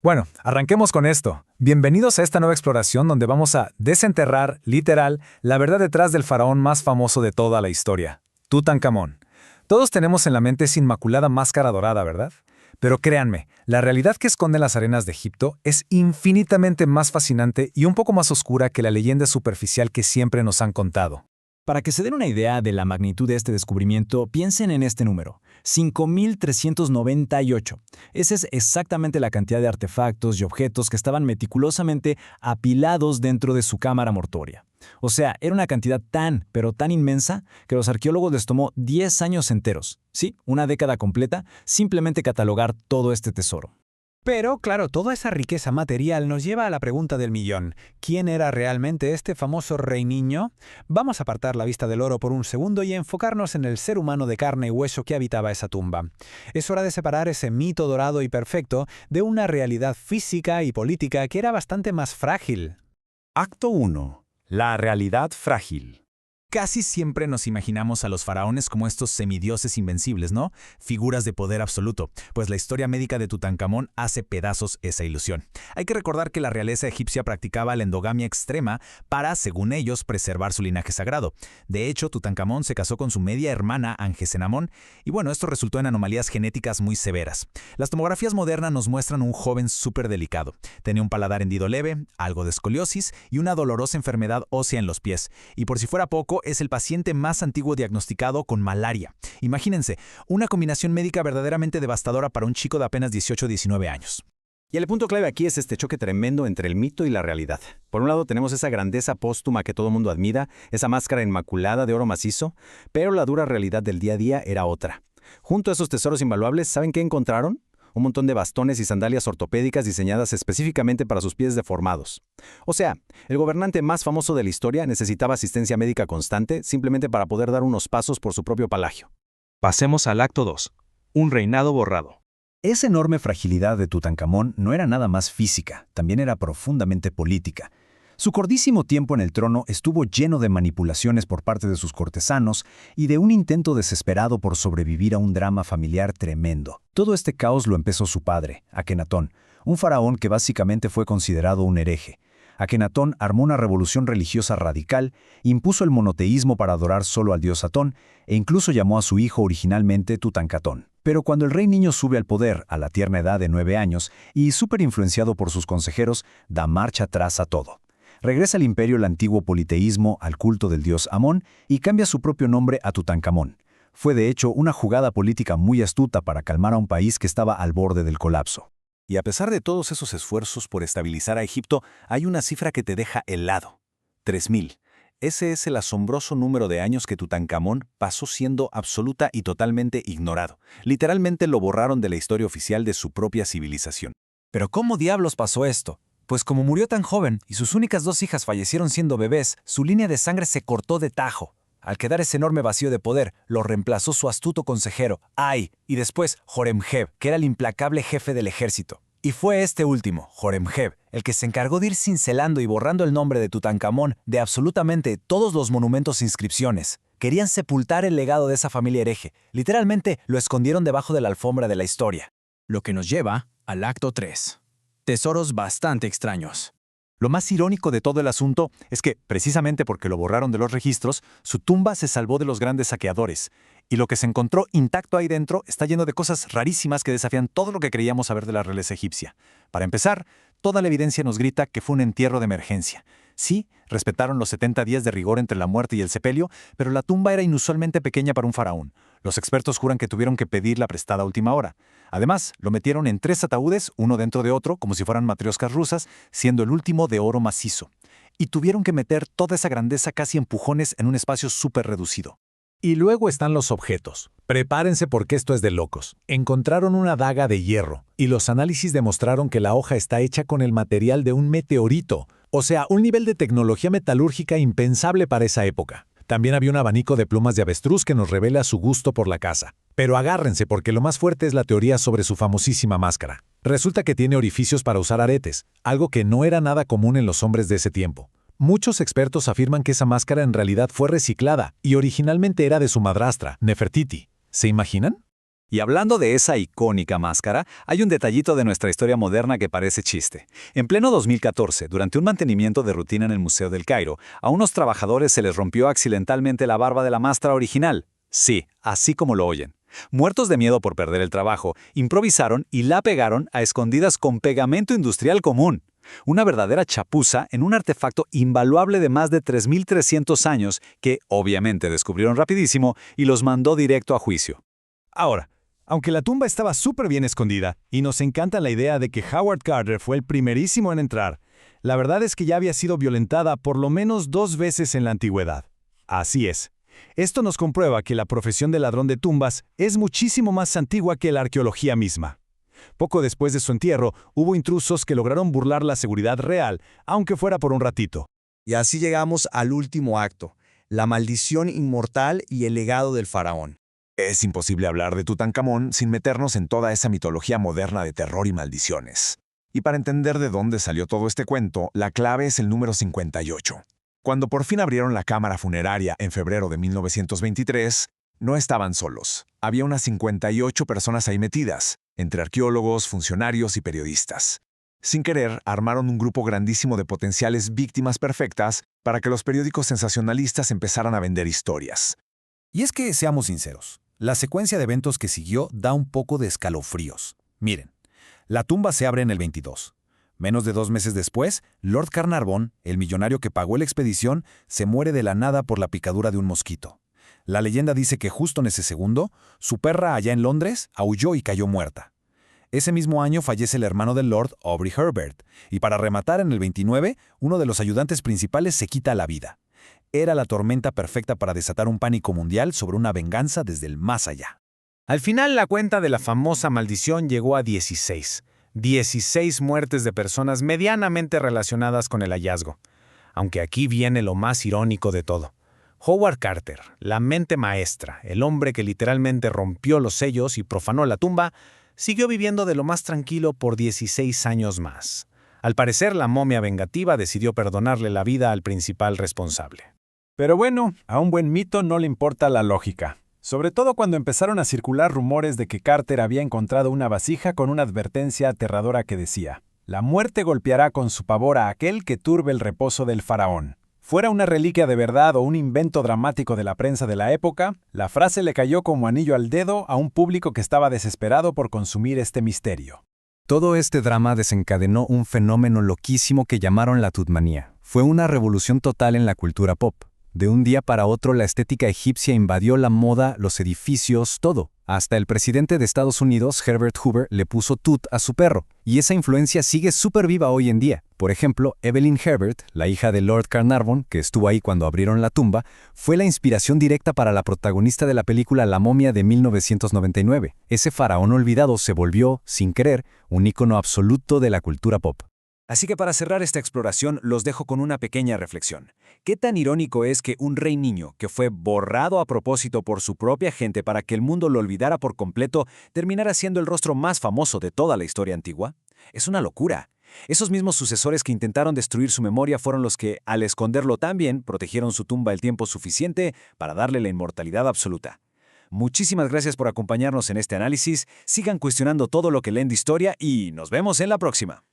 Bueno, arranquemos con esto. Bienvenidos a esta nueva exploración donde vamos a desenterrar, literal, la verdad detrás del faraón más famoso de toda la historia, Tutankamón. Todos tenemos en la mente esa inmaculada máscara dorada, ¿verdad? Pero créanme, la realidad que esconden las arenas de Egipto es infinitamente más fascinante y un poco más oscura que la leyenda superficial que siempre nos han contado. Para que se den una idea de la magnitud de este descubrimiento, piensen en este número, 5.398. Esa es exactamente la cantidad de artefactos y objetos que estaban meticulosamente apilados dentro de su cámara mortuoria. O sea, era una cantidad pero tan inmensa, que a los arqueólogos les tomó 10 años enteros, sí, una década completa, simplemente catalogar todo este tesoro. Pero, claro, toda esa riqueza material nos lleva a la pregunta del millón. ¿Quién era realmente este famoso rey niño? Vamos a apartar la vista del oro por un segundo y enfocarnos en el ser humano de carne y hueso que habitaba esa tumba. Es hora de separar ese mito dorado y perfecto de una realidad física y política que era bastante más frágil. Acto 1. La realidad frágil. Casi siempre nos imaginamos a los faraones como estos semidioses invencibles, ¿no? Figuras de poder absoluto, pues la historia médica de Tutankamón hace pedazos esa ilusión. Hay que recordar que la realeza egipcia practicaba la endogamia extrema para, según ellos, preservar su linaje sagrado. De hecho, Tutankamón se casó con su media hermana Angesenamón, y bueno, esto resultó en anomalías genéticas muy severas. Las tomografías modernas nos muestran un joven súper delicado. Tenía un paladar hendido leve, algo de escoliosis y una dolorosa enfermedad ósea en los pies. Y por si fuera poco, es el paciente más antiguo diagnosticado con malaria. Imagínense, una combinación médica verdaderamente devastadora para un chico de apenas 18 o 19 años. Y el punto clave aquí es este choque tremendo entre el mito y la realidad. Por un lado tenemos esa grandeza póstuma que todo mundo admira, esa máscara inmaculada de oro macizo, pero la dura realidad del día a día era otra. Junto a esos tesoros invaluables, ¿saben qué encontraron? Un montón de bastones y sandalias ortopédicas diseñadas específicamente para sus pies deformados. O sea, el gobernante más famoso de la historia necesitaba asistencia médica constante simplemente para poder dar unos pasos por su propio palagio. Pasemos al acto 2. Un reinado borrado. Esa enorme fragilidad de Tutankamón no era nada más física, también era profundamente política. Su cortísimo tiempo en el trono estuvo lleno de manipulaciones por parte de sus cortesanos y de un intento desesperado por sobrevivir a un drama familiar tremendo. Todo este caos lo empezó su padre, Akenatón, un faraón que básicamente fue considerado un hereje. Akenatón armó una revolución religiosa radical, impuso el monoteísmo para adorar solo al dios Atón e incluso llamó a su hijo originalmente Tutankatón. Pero cuando el rey niño sube al poder a la tierna edad de 9 años y súper influenciado por sus consejeros, da marcha atrás a todo. Regresa al imperio el antiguo politeísmo al culto del dios Amón y cambia su propio nombre a Tutankamón. Fue de hecho una jugada política muy astuta para calmar a un país que estaba al borde del colapso. Y a pesar de todos esos esfuerzos por estabilizar a Egipto, hay una cifra que te deja helado. 3000. Ese es el asombroso número de años que Tutankamón pasó siendo absoluta y totalmente ignorado. Literalmente lo borraron de la historia oficial de su propia civilización. Pero ¿cómo diablos pasó esto? Pues como murió tan joven y sus únicas 2 hijas fallecieron siendo bebés, su línea de sangre se cortó de tajo. Al quedar ese enorme vacío de poder, lo reemplazó su astuto consejero, Ay, y después Horemheb, que era el implacable jefe del ejército. Y fue este último, Horemheb, el que se encargó de ir cincelando y borrando el nombre de Tutankamón de absolutamente todos los monumentos e inscripciones. Querían sepultar el legado de esa familia hereje. Literalmente lo escondieron debajo de la alfombra de la historia. Lo que nos lleva al acto 3. Tesoros bastante extraños. Lo más irónico de todo el asunto es que, precisamente porque lo borraron de los registros, su tumba se salvó de los grandes saqueadores. Y lo que se encontró intacto ahí dentro está lleno de cosas rarísimas que desafían todo lo que creíamos saber de la realeza egipcia. Para empezar, toda la evidencia nos grita que fue un entierro de emergencia. Sí, respetaron los 70 días de rigor entre la muerte y el sepelio, pero la tumba era inusualmente pequeña para un faraón. Los expertos juran que tuvieron que pedirla prestada a última hora. Además, lo metieron en 3 ataúdes, uno dentro de otro, como si fueran matrioscas rusas, siendo el último de oro macizo. Y tuvieron que meter toda esa grandeza casi empujones en un espacio súper reducido. Y luego están los objetos. Prepárense porque esto es de locos. Encontraron una daga de hierro, y los análisis demostraron que la hoja está hecha con el material de un meteorito. O sea, un nivel de tecnología metalúrgica impensable para esa época. También había un abanico de plumas de avestruz que nos revela su gusto por la caza. Pero agárrense porque lo más fuerte es la teoría sobre su famosísima máscara. Resulta que tiene orificios para usar aretes, algo que no era nada común en los hombres de ese tiempo. Muchos expertos afirman que esa máscara en realidad fue reciclada y originalmente era de su madrastra, Nefertiti. ¿Se imaginan? Y hablando de esa icónica máscara, hay un detallito de nuestra historia moderna que parece chiste. En pleno 2014, durante un mantenimiento de rutina en el Museo del Cairo, a unos trabajadores se les rompió accidentalmente la barba de la máscara original. Sí, así como lo oyen. Muertos de miedo por perder el trabajo, improvisaron y la pegaron a escondidas con pegamento industrial común. Una verdadera chapuza en un artefacto invaluable de más de 3.300 años que, obviamente, descubrieron rapidísimo y los mandó directo a juicio. Ahora, aunque la tumba estaba súper bien escondida, y nos encanta la idea de que Howard Carter fue el primerísimo en entrar, la verdad es que ya había sido violentada por lo menos 2 veces en la antigüedad. Así es. Esto nos comprueba que la profesión de ladrón de tumbas es muchísimo más antigua que la arqueología misma. Poco después de su entierro, hubo intrusos que lograron burlar la seguridad real, aunque fuera por un ratito. Y así llegamos al último acto, la maldición inmortal y el legado del faraón. Es imposible hablar de Tutankamón sin meternos en toda esa mitología moderna de terror y maldiciones. Y para entender de dónde salió todo este cuento, la clave es el número 58. Cuando por fin abrieron la cámara funeraria en febrero de 1923, no estaban solos. Había unas 58 personas ahí metidas, entre arqueólogos, funcionarios y periodistas. Sin querer, armaron un grupo grandísimo de potenciales víctimas perfectas para que los periódicos sensacionalistas empezaran a vender historias. Y es que, seamos sinceros, la secuencia de eventos que siguió da un poco de escalofríos. Miren, la tumba se abre en el 22. Menos de 2 meses después, Lord Carnarvon, el millonario que pagó la expedición, se muere de la nada por la picadura de un mosquito. La leyenda dice que justo en ese segundo, su perra allá en Londres aulló y cayó muerta. Ese mismo año fallece el hermano del Lord, Aubrey Herbert, y para rematar en el 29, uno de los ayudantes principales se quita la vida. Era la tormenta perfecta para desatar un pánico mundial sobre una venganza desde el más allá. Al final, la cuenta de la famosa maldición llegó a 16. 16 muertes de personas medianamente relacionadas con el hallazgo. Aunque aquí viene lo más irónico de todo. Howard Carter, la mente maestra, el hombre que literalmente rompió los sellos y profanó la tumba, siguió viviendo de lo más tranquilo por 16 años más. Al parecer, la momia vengativa decidió perdonarle la vida al principal responsable. Pero bueno, a un buen mito no le importa la lógica. Sobre todo cuando empezaron a circular rumores de que Carter había encontrado una vasija con una advertencia aterradora que decía: «La muerte golpeará con su pavor a aquel que turbe el reposo del faraón». Fuera una reliquia de verdad o un invento dramático de la prensa de la época, la frase le cayó como anillo al dedo a un público que estaba desesperado por consumir este misterio. Todo este drama desencadenó un fenómeno loquísimo que llamaron la Tutmanía. Fue una revolución total en la cultura pop. De un día para otro, la estética egipcia invadió la moda, los edificios, todo. Hasta el presidente de Estados Unidos, Herbert Hoover, le puso Tut a su perro. Y esa influencia sigue súper viva hoy en día. Por ejemplo, Evelyn Herbert, la hija de Lord Carnarvon, que estuvo ahí cuando abrieron la tumba, fue la inspiración directa para la protagonista de la película La momia de 1999. Ese faraón olvidado se volvió, sin querer, un ícono absoluto de la cultura pop. Así que para cerrar esta exploración, los dejo con una pequeña reflexión. ¿Qué tan irónico es que un rey niño, que fue borrado a propósito por su propia gente para que el mundo lo olvidara por completo, terminara siendo el rostro más famoso de toda la historia antigua? Es una locura. Esos mismos sucesores que intentaron destruir su memoria fueron los que, al esconderlo tan bien, protegieron su tumba el tiempo suficiente para darle la inmortalidad absoluta. Muchísimas gracias por acompañarnos en este análisis. Sigan cuestionando todo lo que leen de historia y nos vemos en la próxima.